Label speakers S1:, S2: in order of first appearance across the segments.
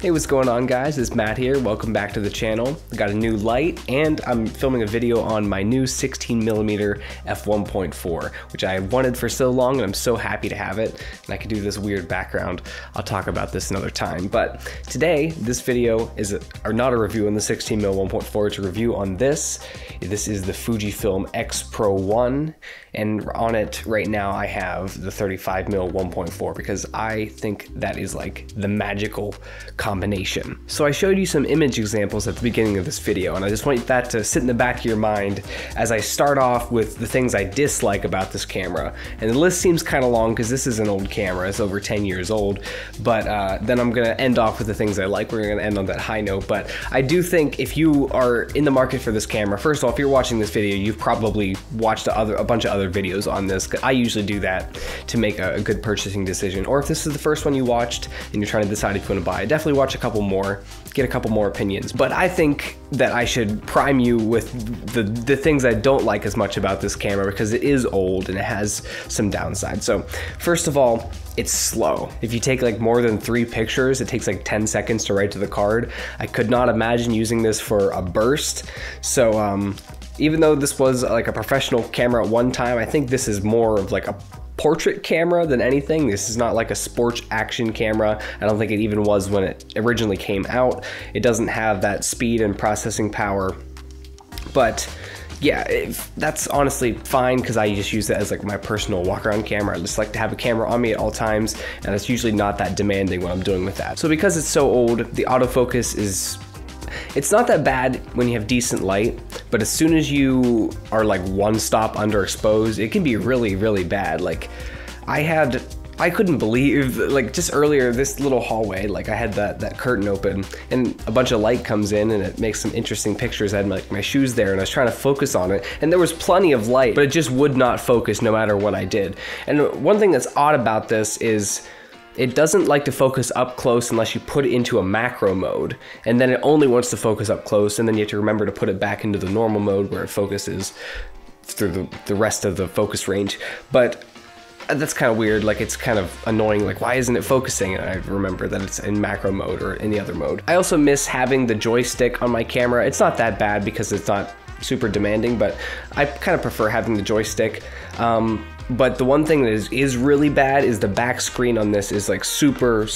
S1: Hey, what's going on, guys? It's Matt here. Welcome back to the channel. I got a new light and I'm filming a video on my new 16mm f1.4, which I wanted for so long and I'm so happy to have it. And I could do this weird background. I'll talk about this another time. But today, this video is not a review on the 16mm 1.4, it's a review on this. This is the Fujifilm X Pro 1. And on it right now I have the 35mm 1.4 because I think that is like the magical combination. So I showed you some image examples at the beginning of this video, and I just want that to sit in the back of your mind as I start off with the things I dislike about this camera. And the list seems kind of long because this is an old camera, it's over 10 years old, but then I'm gonna end off with the things I like. We're gonna end on that high note, but I do think if you are in the market for this camera, first of all, if you're watching this video, you've probably watched a bunch of other videos on this. I usually do that to make a good purchasing decision. Or if this is the first one you watched and you're trying to decide if you want to buy it, definitely watch a couple more, get a couple more opinions. But I think that I should prime you with the things I don't like as much about this camera because it is old and it has some downsides. So first of all, it's slow. If you take like more than 3 pictures, it takes like 10 seconds to write to the card. I could not imagine using this for a burst. So even though this was like a professional camera at one time, I think this is more of like a portrait camera than anything. This is not like a sports action camera. I don't think it even was when it originally came out. It doesn't have that speed and processing power, but yeah, that's honestly fine because I just use it as like my personal walk around camera. I just like to have a camera on me at all times, and it's usually not that demanding when I'm doing with that. So because it's so old, the autofocus it's not that bad when you have decent light, but as soon as you are like one stop underexposed, it can be really, really bad. Like I couldn't believe, like just earlier, this little hallway, like I had that curtain open and a bunch of light comes in and it makes some interesting pictures. I had like my shoes there and I was trying to focus on it and there was plenty of light, but it just would not focus no matter what I did. And one thing that's odd about this is it doesn't like to focus up close unless you put it into a macro mode, and then it only wants to focus up close, and then you have to remember to put it back into the normal mode where it focuses through the rest of the focus range. But that's kind of weird, like it's kind of annoying, like why isn't it focusing? And I remember that it's in macro mode or any other mode. I also miss having the joystick on my camera. It's not that bad because it's not super demanding, but I kind of prefer having the joystick. But the one thing that is really bad is the back screen on this is like super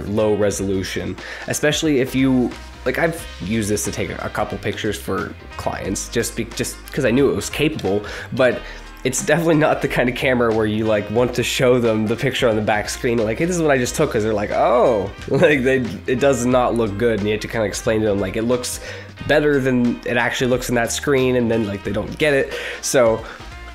S1: low resolution, especially if you, like I've used this to take a couple pictures for clients just because I knew it was capable, but it's definitely not the kind of camera where you like want to show them the picture on the back screen like, hey, this is what I just took, because they're like, oh, like it does not look good, and you have to kind of explain to them like it looks better than it actually looks in that screen, and then like they don't get it. So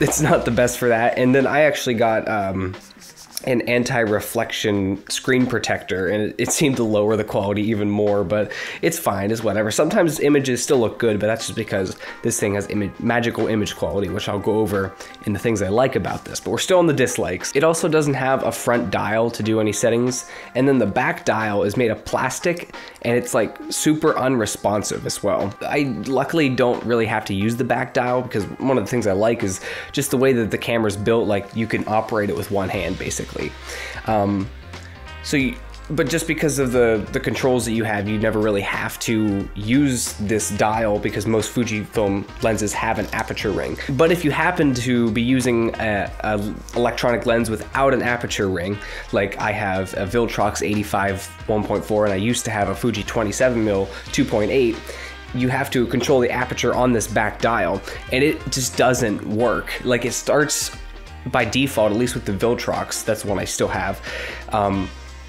S1: it's not the best for that. And then I actually got an anti-reflection screen protector, and it seemed to lower the quality even more, but it's fine, it's whatever. Sometimes images still look good, but that's just because this thing has magical image quality, which I'll go over in the things I like about this, but we're still on the dislikes. It also doesn't have a front dial to do any settings, and then the back dial is made of plastic, and it's like super unresponsive as well. I luckily don't really have to use the back dial because one of the things I like is just the way that the camera's built, like you can operate it with one hand basically. But just because of the controls that you have, you never really have to use this dial because most Fujifilm lenses have an aperture ring. But if you happen to be using a electronic lens without an aperture ring, like I have a Viltrox 85 1.4 and I used to have a Fuji 27mm 2.8, you have to control the aperture on this back dial, and it just doesn't work. Like it starts by default, at least with the Viltrox, that's the one I still have,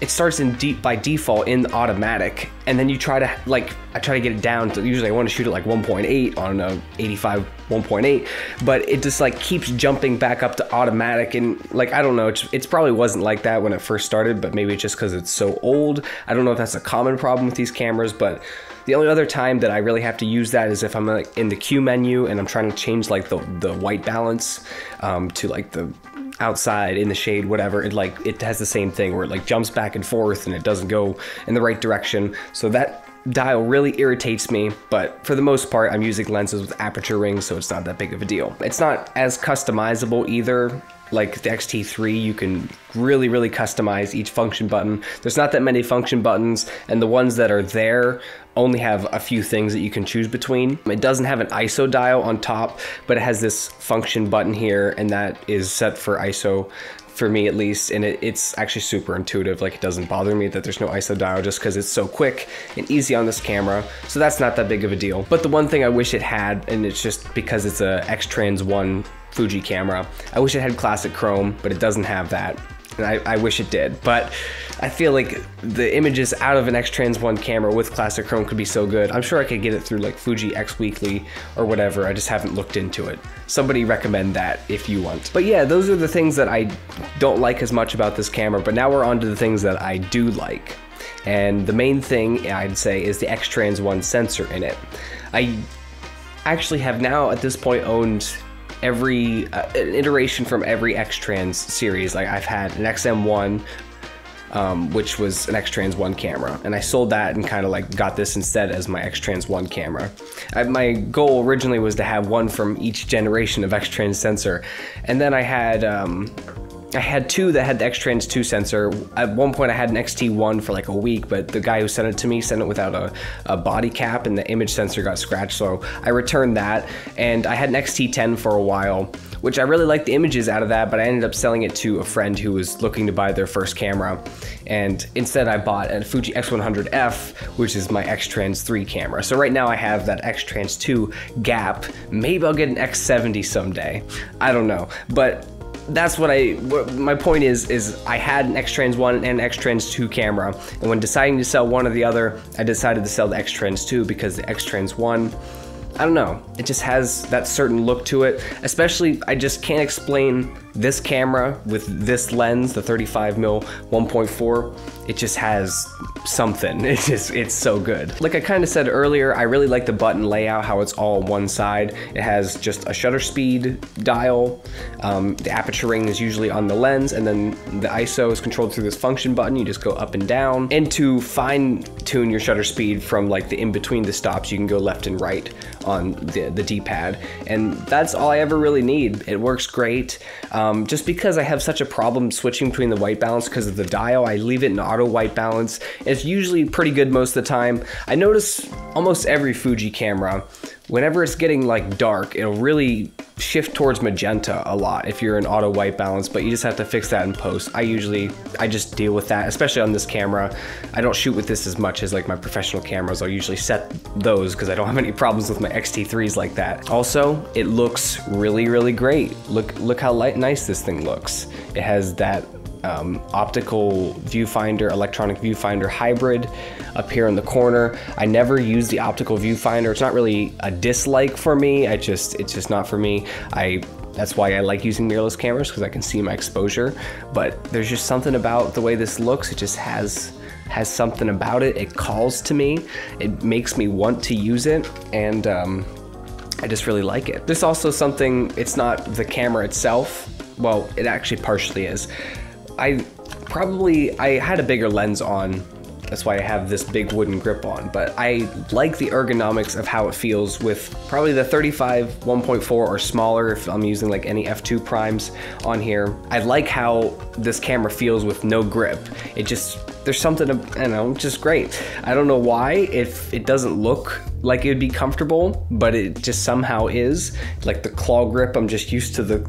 S1: it starts by default in automatic, and then you try to, like, I try to get it down to, usually I want to shoot it like 1.8 on a 85 1.8, but it just like keeps jumping back up to automatic, and like, I don't know, it's probably wasn't like that when it first started, but maybe it's just because it's so old. I don't know if that's a common problem with these cameras, but the only other time that I really have to use that is if I'm like in the Q menu and I'm trying to change like the white balance to like the outside, in the shade, whatever. It has the same thing where it like jumps back and forth and it doesn't go in the right direction. So that dial really irritates me, but for the most part, I'm using lenses with aperture rings, so it's not that big of a deal. It's not as customizable either. Like the X-T3, you can really customize each function button. There's not that many function buttons, and the ones that are there only have a few things that you can choose between. It doesn't have an ISO dial on top, but it has this function button here, and that is set for ISO, for me at least, and it's actually super intuitive. Like, it doesn't bother me that there's no ISO dial, just because it's so quick and easy on this camera, so that's not that big of a deal. But the one thing I wish it had, and it's just because it's a X-Trans 1 Fuji camera, I wish it had classic chrome, but it doesn't have that, and I wish it did. But I feel like the images out of an X-Trans 1 camera with classic chrome could be so good. I'm sure I could get it through like Fuji X Weekly or whatever. I just haven't looked into it. Somebody recommend that if you want. But yeah, those are the things that I don't like as much about this camera, but now we're on to the things that I do like. And the main thing I'd say is the X-Trans 1 sensor in it. I actually have now at this point owned every an iteration from every X-Trans series. Like, I've had an XM1, which was an X-Trans 1 camera, and I sold that and kind of like got this instead as my X-Trans 1 camera. My goal originally was to have one from each generation of X-Trans sensor, and then I had two that had the X-Trans 2 sensor. At one point I had an XT1 for like a week, but the guy who sent it to me sent it without a body cap, and the image sensor got scratched, so I returned that. And I had an XT10 for a while, which I really liked the images out of that, but I ended up selling it to a friend who was looking to buy their first camera. And instead I bought a Fuji X100F, which is my X-Trans 3 camera. So right now I have that X-Trans 2 gap. Maybe I'll get an X70 someday. I don't know. But that's what my point is I had an X-Trans 1 and an X-Trans 2 camera, and when deciding to sell one or the other, I decided to sell the X-Trans 2 because the X-Trans 1, I don't know, it just has that certain look to it. Especially, I just can't explain this camera with this lens, the 35mm 1.4. It just has something. It's so good. Like I kind of said earlier, I really like the button layout, how it's all on one side. It has just a shutter speed dial. The aperture ring is usually on the lens, and then the ISO is controlled through this function button. You just go up and down. And to fine tune your shutter speed from like the in between the stops, you can go left and right on the D-pad. And that's all I ever really need. It works great. Just because I have such a problem switching between the white balance because of the dial, I leave it in auto white balance. It's usually pretty good most of the time. I notice almost every Fuji camera, whenever it's getting like dark, it'll really shift towards magenta a lot if you're in auto white balance, but you just have to fix that in post. I just deal with that, especially on this camera. I don't shoot with this as much as like my professional cameras. I'll usually set those because I don't have any problems with my X-T3s like that. Also, it looks really great. Look how nice this thing looks. It has that optical viewfinder, electronic viewfinder hybrid up here in the corner. I never use the optical viewfinder. It's not really a dislike for me. It's just not for me. That's why I like using mirrorless cameras, because I can see my exposure. But there's just something about the way this looks. It just has something about it. It calls to me. It makes me want to use it, and I just really like it. There's also something, it's not the camera itself. Well, it actually partially is. I had a bigger lens on, that's why I have this big wooden grip on, but I like the ergonomics of how it feels with probably the 35 1.4 or smaller if I'm using like any f2 primes on here. I like how this camera feels with no grip. There's something, I don't know, just great. I don't know why, if it doesn't look like it would be comfortable, but it just somehow is. Like the claw grip, I'm just used to the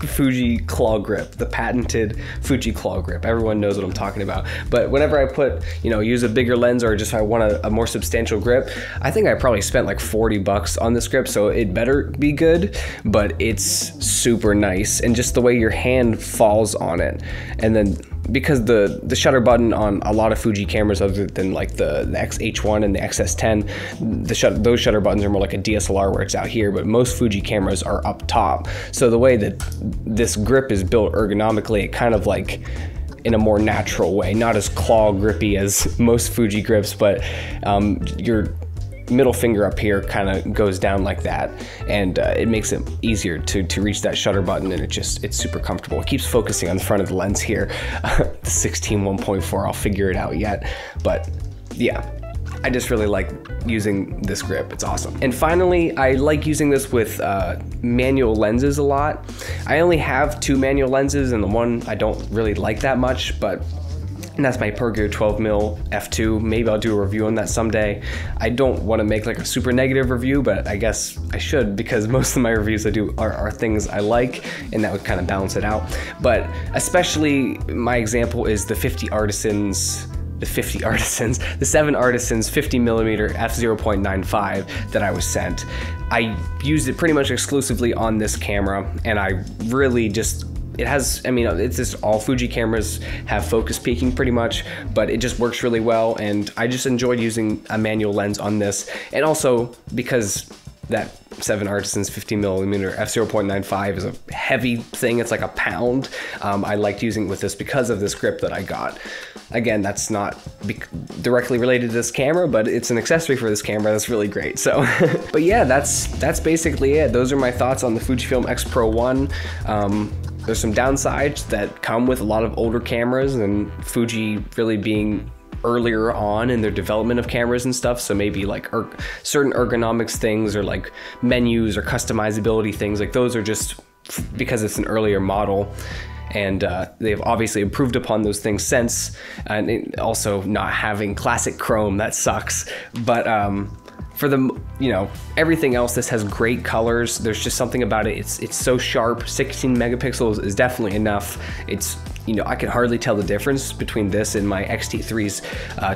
S1: Fuji claw grip, the patented Fuji claw grip. Everyone knows what I'm talking about. But whenever I use a bigger lens, or just I want a more substantial grip, I think I probably spent like 40 bucks on this grip, so it better be good, but it's super nice. And just the way your hand falls on it. And then because the shutter button on a lot of Fuji cameras, other than like the X-H1 and the XS10, those shutter buttons are more like a DSLR where it's out here, but most Fuji cameras are up top. So the way that this grip is built ergonomically, it kind of like in a more natural way, not as claw grippy as most Fuji grips, but your middle finger up here kind of goes down like that, and it makes it easier to reach that shutter button, and it's super comfortable. It keeps focusing on the front of the lens here. The 16 1.4, I'll figure it out yet, but yeah. I just really like using this grip. It's awesome. And finally, I like using this with manual lenses a lot. I only have 2 manual lenses, and the one I don't really like that much, and that's my Pergear 12mm f2. Maybe I'll do a review on that someday. I don't want to make like a super negative review, but I guess I should, because most of my reviews I do are things I like, and that would kind of balance it out. But especially my example is the 7 Artisans 50mm f0.95 that I was sent. I used it pretty much exclusively on this camera, and I really just, it has, I mean, it's just all Fuji cameras have focus peaking pretty much, but it just works really well, and I just enjoyed using a manual lens on this. And also because that 7 Artisans 50mm f0.95 is a heavy thing, it's like a pound. I liked using it with this because of this grip that I got. Again, that's not directly related to this camera, but it's an accessory for this camera that's really great. So, but yeah, that's basically it. Those are my thoughts on the Fujifilm X Pro 1. There's some downsides that come with a lot of older cameras, and Fuji really being earlier on in their development of cameras and stuff, so maybe like certain ergonomics things, or like menus or customizability things, like those are just because it's an earlier model, and they've obviously improved upon those things since. And also not having classic chrome, that sucks, but for the, everything else, this has great colors. There's just something about it. It's so sharp. 16 megapixels is definitely enough. It's, I can hardly tell the difference between this and my X-T3's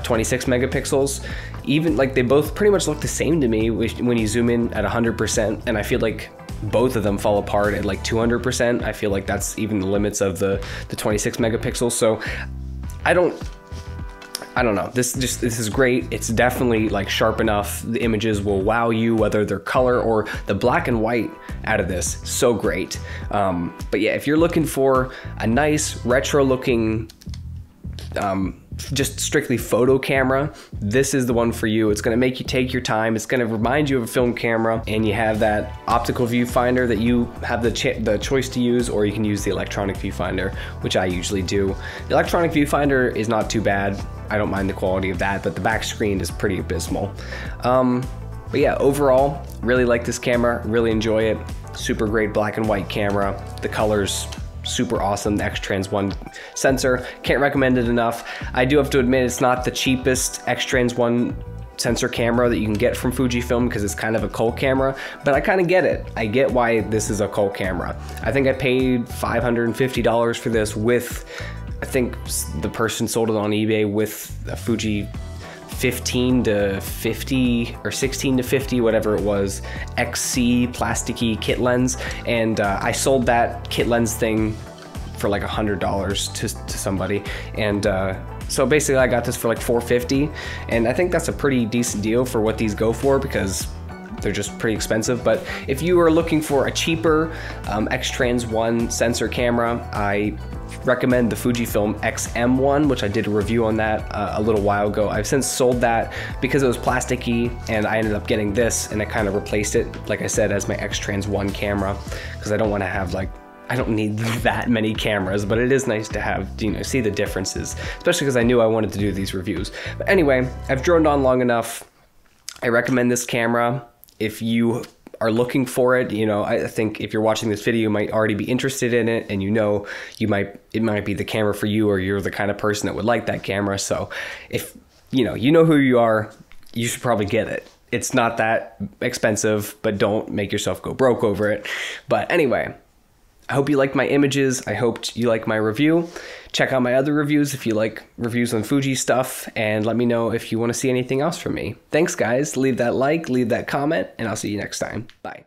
S1: 26 megapixels. Even like they both pretty much look the same to me when you zoom in at 100%, and I feel like both of them fall apart at like 200%. I feel like that's even the limits of the 26 megapixels. So I don't know, this is great. It's definitely like sharp enough. The images will wow you, whether they're color or the black and white out of this, so great. But yeah, if you're looking for a nice retro looking, just strictly photo camera, this is the one for you. It's gonna make you take your time. It's gonna remind you of a film camera, and you have that optical viewfinder that you have the choice to use, or you can use the electronic viewfinder, which I usually do. The electronic viewfinder is not too bad. I don't mind the quality of that, but the back screen is pretty abysmal. But yeah, overall, really like this camera, really enjoy it. Super great black and white camera. The colors, super awesome. The X-Trans 1 sensor, can't recommend it enough. I do have to admit, it's not the cheapest X-Trans 1 sensor camera that you can get from Fujifilm, because it's kind of a cult camera, but I kind of get it. I get why this is a cult camera. I think I paid $550 for this with, I think the person sold it on eBay with a Fuji 15 to 50 or 16 to 50, whatever it was, XC plasticky kit lens, and I sold that kit lens thing for like $100 to somebody, and so basically I got this for like $450, and I think that's a pretty decent deal for what these go for, because they're just pretty expensive. But if you are looking for a cheaper X-Trans 1 sensor camera, I recommend the Fujifilm XM1, which I did a review on that a little while ago. I've since sold that because it was plasticky, and I ended up getting this, and it kind of replaced it, like I said, as my X-Trans 1 camera, because I don't want to have like, I don't need that many cameras, but it is nice to have, see the differences, especially because I knew I wanted to do these reviews. But anyway, I've droned on long enough. I recommend this camera. If you are looking for it, I think if you're watching this video, you might already be interested in it, and it might be the camera for you, or you're the kind of person that would like that camera. So if you know who you are, you should probably get it. It's not that expensive, but don't make yourself go broke over it. But anyway, I hope you liked my images. I hope you like my review. Check out my other reviews if you like reviews on Fuji stuff, and let me know if you want to see anything else from me. Thanks, guys. Leave that like, leave that comment, and I'll see you next time. Bye.